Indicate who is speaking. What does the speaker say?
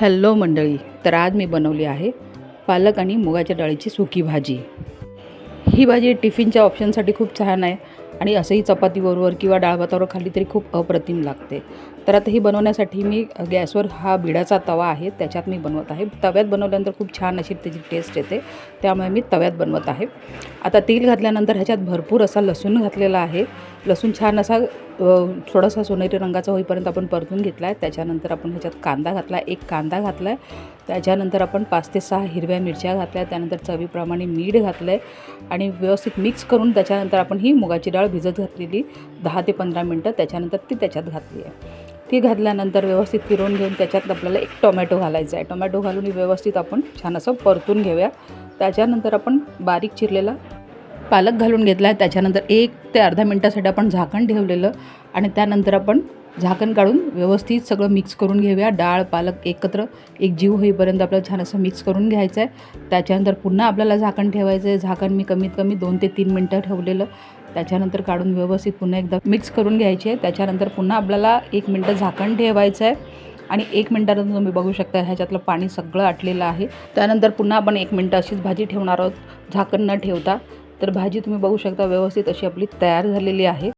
Speaker 1: Hello मंडळी, तर आज मी बनवली आहे पालक आणि मुगाच्या डाळीची सुकी भाजी। ही भाजी टिफिनच्या ऑप्शनसाठी खूप छान आहे आणि असंही चपातीबरोबर किंवा डाळ भातावर खाल्ली तरी खूप अप्रतिम लागते। तर आता ही बनवण्यासाठी मी गॅसवर हा बिडाचा तवा आहे, त्याच्यात मी बनवत आहे। तव्यात बनवल्यानंतर खूप छान अशी त्याची टेस्ट येते, त्यामुळे मी तव्यात बनवत आहे। आता तेल घातल्यानंतर ह्याच्यात भरपूर असा लसूण घातलेला आहे। लसूण छान असा थोडासा सोनेरी रंगाचा होईपर्यंत आपण परतून घेतला आहे। त्याच्यानंतर आपण ह्याच्यात कांदा घातला, एक कांदा घातला आहे। त्याच्यानंतर आपण 5 ते 6 हिरव्या मिरच्या घातल्या, त्यानंतर चवीप्रमाणे मीठ घातलं आहे आणि व्यवस्थित मिक्स करून त्याच्यानंतर आपण ही मुगाची डाळ भिजत घातलेली 10 ते 15 मिनटं त्याच्यानंतर ती त्याच्यात घातली आहे। ती घातल्यानंतर व्यवस्थित फिरवून घेऊन त्याच्यात आपल्याला एक टोमॅटो घालायचा आहे। टोमॅटो घालून व्यवस्थित आपण छान असं परतून घेऊया। त्याच्यानंतर आपण बारीक चिरलेला पालक घालून घेतला आहे। त्याच्यानंतर 1 ते अर्धा मिनटासाठी आपण झाकण ठेवलेलं आणि त्यानंतर आपण झाकण काढून व्यवस्थित सगळं मिक्स करून घेऊया। डाळ पालक एकत्र एक जीव होईपर्यंत आपल्याला छान असं मिक्स करून घ्यायचं आहे। त्याच्यानंतर पुन्हा आपल्याला झाकण ठेवायचं आहे। झाकण मी कमीत कमी 2 ते 3 मिनटं ठेवलेलं। त्याच्यानंतर काढून व्यवस्थित पुन्हा एकदा मिक्स करून घ्यायचे आहे। त्याच्यानंतर पुन्हा आपल्याला 1 मिनटं झाकण ठेवायचं आहे आणि 1 मिनटानंतर तुम्ही बघू शकता ह्याच्यातलं पाणी सगळं आटलेलं आहे। त्यानंतर पुन्हा आपण 1 मिनटं अशीच भाजी ठेवणार आहोत झाकण न ठेवता। तर भाजी तुम्ही बघू शकता व्यवस्थित अशी आपली तयार झालेली आहे।